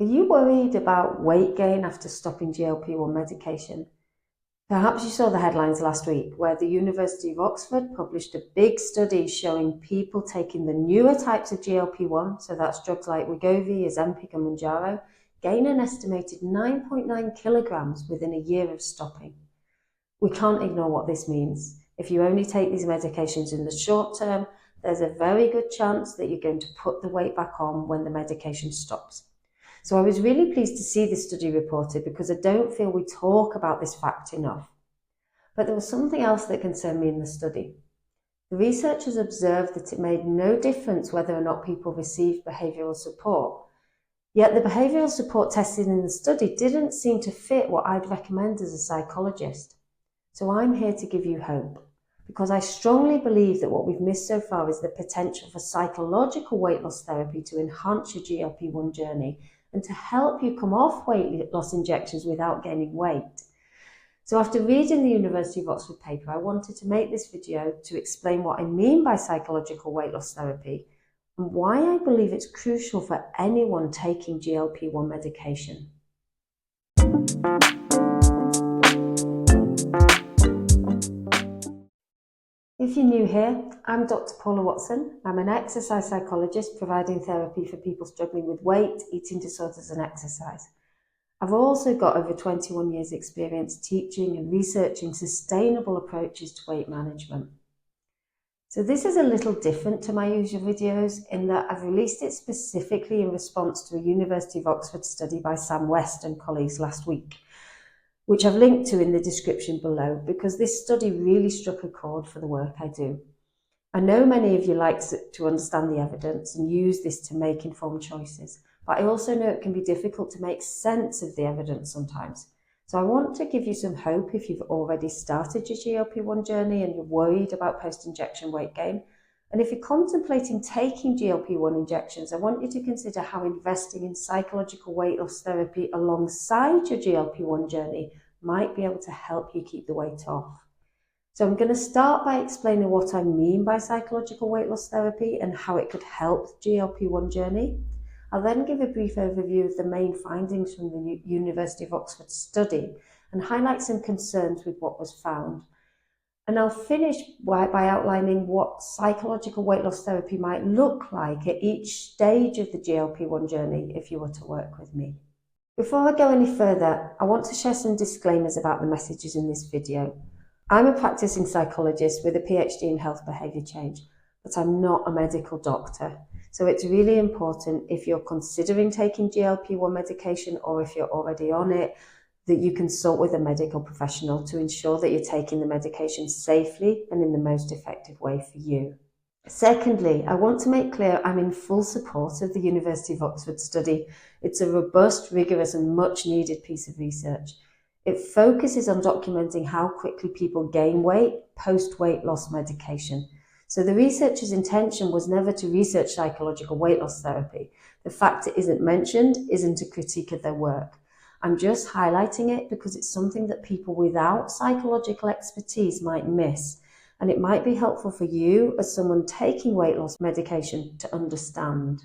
Are you worried about weight gain after stopping GLP-1 medication? Perhaps you saw the headlines last week where the University of Oxford published a big study showing people taking the newer types of GLP-1, so that's drugs like Wegovy, Ozempic and Mounjaro, gain an estimated 9.9 kilograms within a year of stopping. We can't ignore what this means. If you only take these medications in the short term, there's a very good chance that you're going to put the weight back on when the medication stops. So I was really pleased to see this study reported because I don't feel we talk about this fact enough. But there was something else that concerned me in the study. The researchers observed that it made no difference whether or not people received behavioural support. Yet the behavioural support tested in the study didn't seem to fit what I'd recommend as a psychologist. So I'm here to give you hope, because I strongly believe that what we've missed so far is the potential for psychological weight loss therapy to enhance your GLP-1 journey and to help you come off weight loss injections without gaining weight. So after reading the University of Oxford paper, I wanted to make this video to explain what I mean by psychological weight loss therapy and why I believe it's crucial for anyone taking GLP-1 medication. If you're new here, I'm Dr. Paula Watson. I'm an exercise psychologist providing therapy for people struggling with weight, eating disorders and exercise. I've also got over 21 years experience teaching and researching sustainable approaches to weight management. So this is a little different to my usual videos in that I've released it specifically in response to a University of Oxford study by Sam West and colleagues last week, which I've linked to in the description below because this study really struck a chord for the work I do. I know many of you like to understand the evidence and use this to make informed choices, but I also know it can be difficult to make sense of the evidence sometimes. So I want to give you some hope if you've already started your GLP-1 journey and you're worried about post-injection weight gain. And if you're contemplating taking GLP-1 injections, I want you to consider how investing in psychological weight loss therapy alongside your GLP-1 journey might be able to help you keep the weight off. So I'm going to start by explaining what I mean by psychological weight loss therapy and how it could help the GLP-1 journey. I'll then give a brief overview of the main findings from the University of Oxford study and highlight some concerns with what was found. And I'll finish by outlining what psychological weight loss therapy might look like at each stage of the GLP-1 journey if you were to work with me. Before I go any further, I want to share some disclaimers about the messages in this video. I'm a practicing psychologist with a PhD in health behaviour change, but I'm not a medical doctor. So it's really important if you're considering taking GLP-1 medication or if you're already on it, that you consult with a medical professional to ensure that you're taking the medication safely and in the most effective way for you. Secondly, I want to make clear I'm in full support of the University of Oxford study. It's a robust, rigorous and much needed piece of research. It focuses on documenting how quickly people gain weight post-weight loss medication. So the researcher's intention was never to research psychological weight loss therapy. The fact it isn't mentioned isn't a critique of their work. I'm just highlighting it because it's something that people without psychological expertise might miss, and it might be helpful for you as someone taking weight loss medication to understand.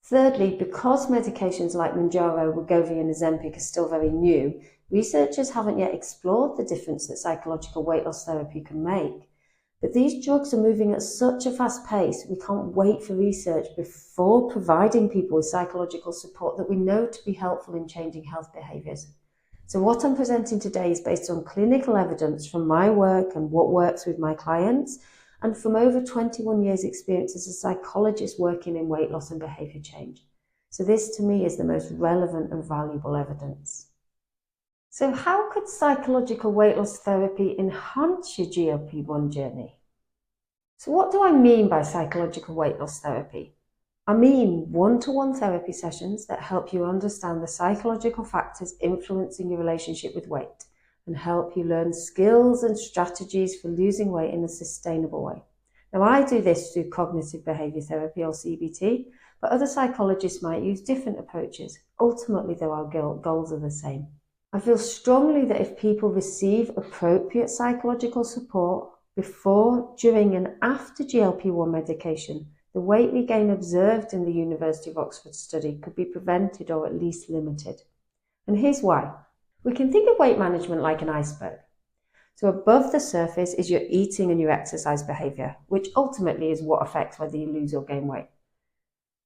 Thirdly, because medications like Mounjaro, Wegovy and Ozempic are still very new, researchers haven't yet explored the difference that psychological weight loss therapy can make. But these drugs are moving at such a fast pace, we can't wait for research before providing people with psychological support that we know to be helpful in changing health behaviours. So what I'm presenting today is based on clinical evidence from my work and what works with my clients, and from over 21 years experience as a psychologist working in weight loss and behaviour change. So this to me is the most relevant and valuable evidence. So how could psychological weight loss therapy enhance your GLP-1 journey? So what do I mean by psychological weight loss therapy? I mean one-to-one therapy sessions that help you understand the psychological factors influencing your relationship with weight and help you learn skills and strategies for losing weight in a sustainable way. Now, I do this through cognitive behaviour therapy or CBT, but other psychologists might use different approaches. Ultimately, though, our goals are the same. I feel strongly that if people receive appropriate psychological support before, during and after GLP-1 medication, the weight regain observed in the University of Oxford study could be prevented or at least limited. And here's why. We can think of weight management like an iceberg. So above the surface is your eating and your exercise behaviour, which ultimately is what affects whether you lose or gain weight.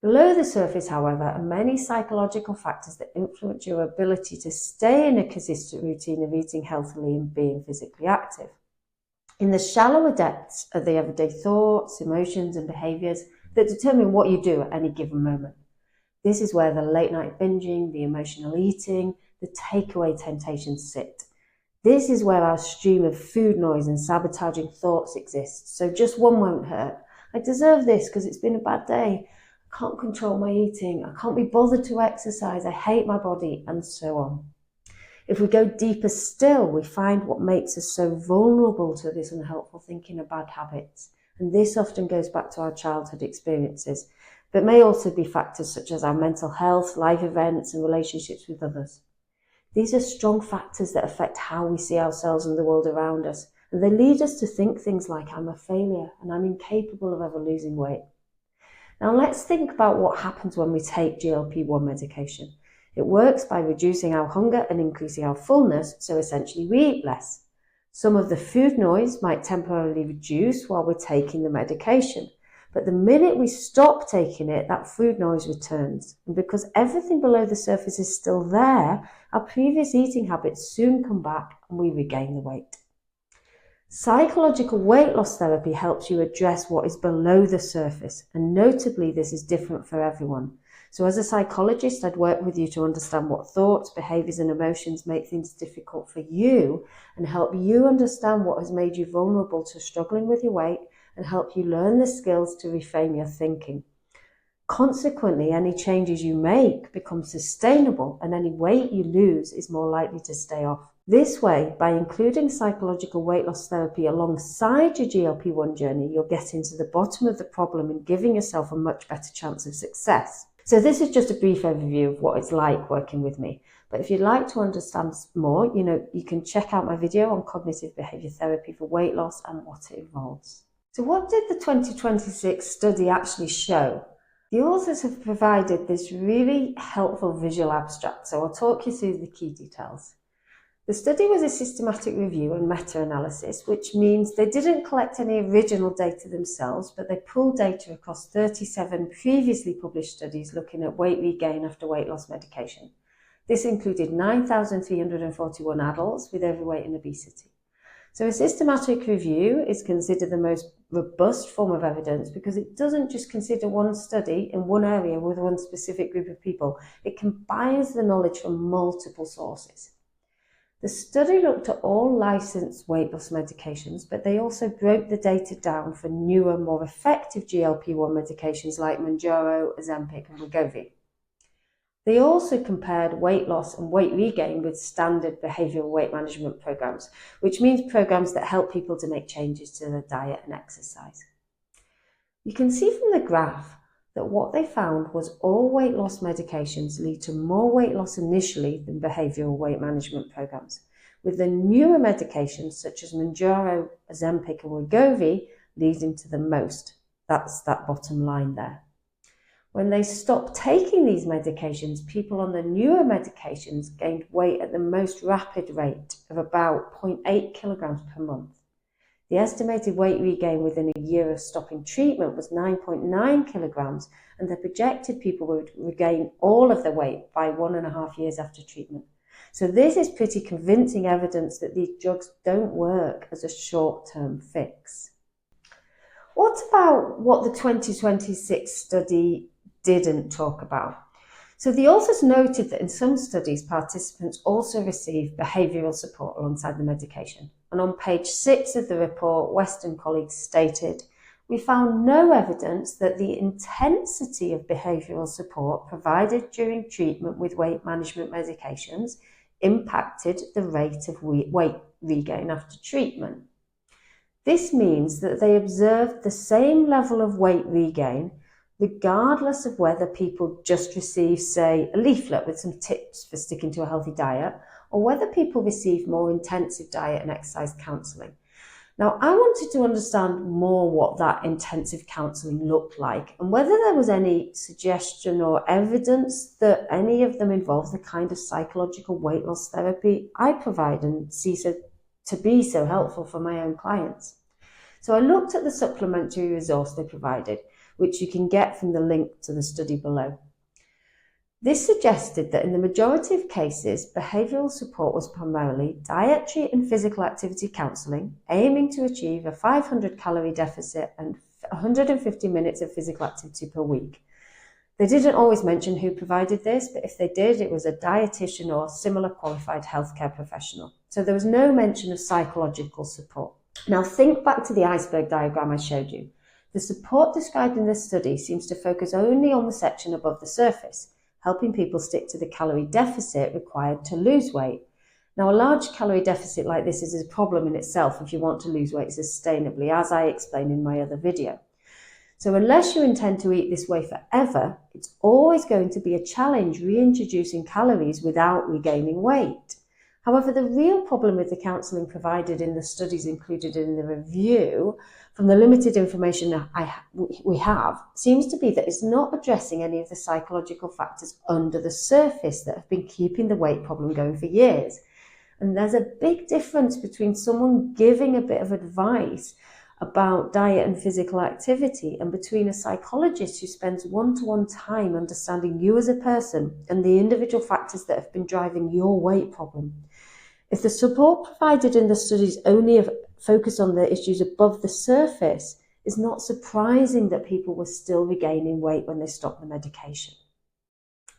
Below the surface, however, are many psychological factors that influence your ability to stay in a consistent routine of eating healthily and being physically active. In the shallower depths are the everyday thoughts, emotions, and behaviours that determine what you do at any given moment. This is where the late night binging, the emotional eating, the takeaway temptations sit. This is where our stream of food noise and sabotaging thoughts exists. So just one won't hurt. I deserve this because it's been a bad day. I can't control my eating. I can't be bothered to exercise. I hate my body, and so on. If we go deeper still, we find what makes us so vulnerable to this unhelpful thinking and bad habits. And this often goes back to our childhood experiences, but may also be factors such as our mental health, life events, and relationships with others. These are strong factors that affect how we see ourselves and the world around us, and they lead us to think things like, I'm a failure and I'm incapable of ever losing weight. Now let's think about what happens when we take GLP-1 medication. It works by reducing our hunger and increasing our fullness, so essentially we eat less. Some of the food noise might temporarily reduce while we're taking the medication, but the minute we stop taking it, that food noise returns. And because everything below the surface is still there, our previous eating habits soon come back and we regain the weight. Psychological weight loss therapy helps you address what is below the surface, and notably this is different for everyone. So as a psychologist, I'd work with you to understand what thoughts, behaviours and emotions make things difficult for you and help you understand what has made you vulnerable to struggling with your weight and help you learn the skills to reframe your thinking. Consequently, any changes you make become sustainable and any weight you lose is more likely to stay off. This way, by including psychological weight loss therapy alongside your GLP-1 journey, you're getting to the bottom of the problem and giving yourself a much better chance of success. So this is just a brief overview of what it's like working with me. But if you'd like to understand more, you can check out my video on cognitive behaviour therapy for weight loss and what it involves. So what did the 2026 study actually show? The authors have provided this really helpful visual abstract, so I'll talk you through the key details. The study was a systematic review and meta-analysis, which means they didn't collect any original data themselves, but they pulled data across 37 previously published studies looking at weight regain after weight loss medication. This included 9,341 adults with overweight and obesity. So a systematic review is considered the most robust form of evidence because it doesn't just consider one study in one area with one specific group of people. It combines the knowledge from multiple sources. The study looked at all licensed weight loss medications, but they also broke the data down for newer, more effective GLP-1 medications like Mounjaro, Ozempic, and Wegovy. They also compared weight loss and weight regain with standard behavioural weight management programs, which means programs that help people to make changes to their diet and exercise. You can see from the graph that what they found was all weight loss medications lead to more weight loss initially than behavioural weight management programs, with the newer medications such as Mounjaro, Ozempic and Wegovy leading to the most. That's that bottom line there. When they stopped taking these medications, people on the newer medications gained weight at the most rapid rate of about 0.8 kilograms per month. The estimated weight regain within a year of stopping treatment was 9.9 kilograms, and the projected people would regain all of their weight by 1.5 years after treatment. So this is pretty convincing evidence that these drugs don't work as a short-term fix. What about what the 2026 study didn't talk about? So the authors noted that in some studies, participants also received behavioural support alongside the medication. And on page 6 of the report, West and colleagues stated, we found no evidence that the intensity of behavioural support provided during treatment with weight management medications impacted the rate of weight regain after treatment. This means that they observed the same level of weight regain regardless of whether people just receive, say, a leaflet with some tips for sticking to a healthy diet, or whether people receive more intensive diet and exercise counselling. Now, I wanted to understand more what that intensive counselling looked like and whether there was any suggestion or evidence that any of them involved the kind of psychological weight loss therapy I provide and see to be so helpful for my own clients. So I looked at the supplementary resource they provided, which you can get from the link to the study below. This suggested that in the majority of cases, behavioural support was primarily dietary and physical activity counselling, aiming to achieve a 500 calorie deficit and 150 minutes of physical activity per week. They didn't always mention who provided this, but if they did, it was a dietitian or similar qualified healthcare professional. So there was no mention of psychological support. Now think back to the iceberg diagram I showed you. The support described in this study seems to focus only on the section above the surface, helping people stick to the calorie deficit required to lose weight. Now, a large calorie deficit like this is a problem in itself if you want to lose weight sustainably, as I explained in my other video. So unless you intend to eat this way forever, it's always going to be a challenge reintroducing calories without regaining weight. However, the real problem with the counselling provided in the studies included in the review, from the limited information we have, seems to be that it's not addressing any of the psychological factors under the surface that have been keeping the weight problem going for years. And there's a big difference between someone giving a bit of advice about diet and physical activity and between a psychologist who spends one-to-one time understanding you as a person and the individual factors that have been driving your weight problem. If the support provided in the studies only focus on the issues above the surface, it's not surprising that people were still regaining weight when they stopped the medication.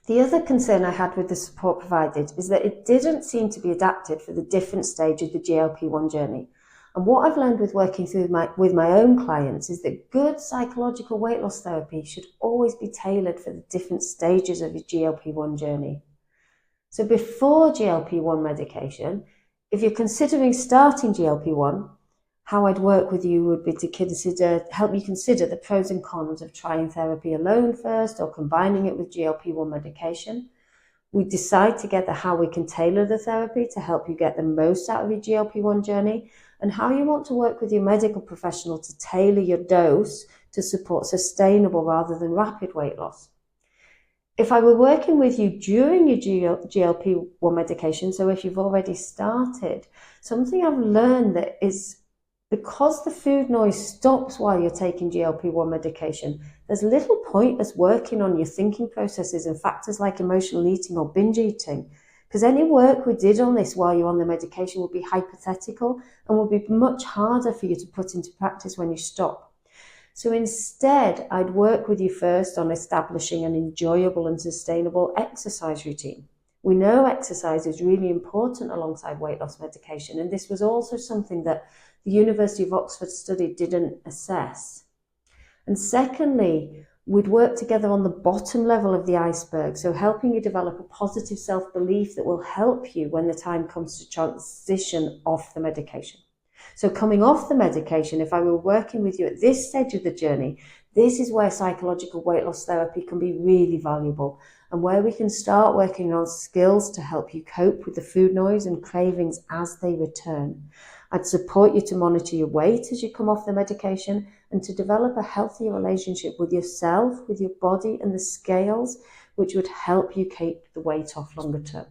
The other concern I had with the support provided is that it didn't seem to be adapted for the different stage of the GLP-1 journey. And what I've learned with working with my own clients is that good psychological weight loss therapy should always be tailored for the different stages of your GLP-1 journey. So before GLP-1 medication, if you're considering starting GLP-1, how I'd work with you would be to help you consider the pros and cons of trying therapy alone first or combining it with GLP-1 medication. We decide together how we can tailor the therapy to help you get the most out of your GLP-1 journey and how you want to work with your medical professional to tailor your dose to support sustainable rather than rapid weight loss. If I were working with you during your GLP-1 medication, so if you've already started, something I've learned that is because the food noise stops while you're taking GLP-1 medication, there's little point us working on your thinking processes and factors like emotional eating or binge eating, because any work we did on this while you're on the medication would be hypothetical and would be much harder for you to put into practice when you stop. So instead, I'd work with you first on establishing an enjoyable and sustainable exercise routine. We know exercise is really important alongside weight loss medication, and this was also something that the University of Oxford study didn't assess. And secondly, we'd work together on the bottom level of the iceberg, so helping you develop a positive self-belief that will help you when the time comes to transition off the medication. So coming off the medication, if I were working with you at this stage of the journey, this is where psychological weight loss therapy can be really valuable and where we can start working on skills to help you cope with the food noise and cravings as they return. I'd support you to monitor your weight as you come off the medication and to develop a healthier relationship with yourself, with your body and the scales, which would help you keep the weight off longer term.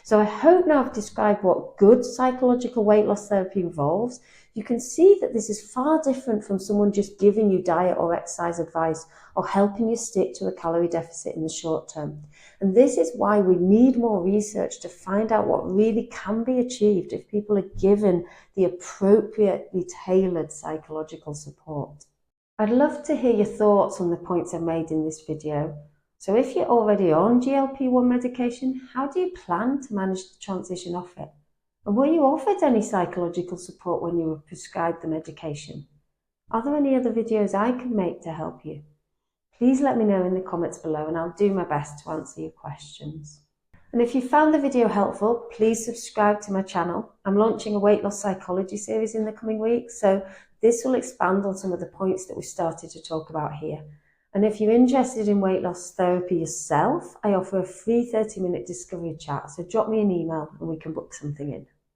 So I hope now I've described what good psychological weight loss therapy involves. You can see that this is far different from someone just giving you diet or exercise advice or helping you stick to a calorie deficit in the short term. And this is why we need more research to find out what really can be achieved if people are given the appropriately tailored psychological support. I'd love to hear your thoughts on the points I made in this video. So if you're already on GLP-1 medication, how do you plan to manage the transition off it? And were you offered any psychological support when you were prescribed the medication? Are there any other videos I can make to help you? Please let me know in the comments below and I'll do my best to answer your questions. And if you found the video helpful, please subscribe to my channel. I'm launching a weight loss psychology series in the coming weeks, so this will expand on some of the points that we started to talk about here. And if you're interested in weight loss therapy yourself, I offer a free 30-minute discovery chat, so drop me an email and we can book something in.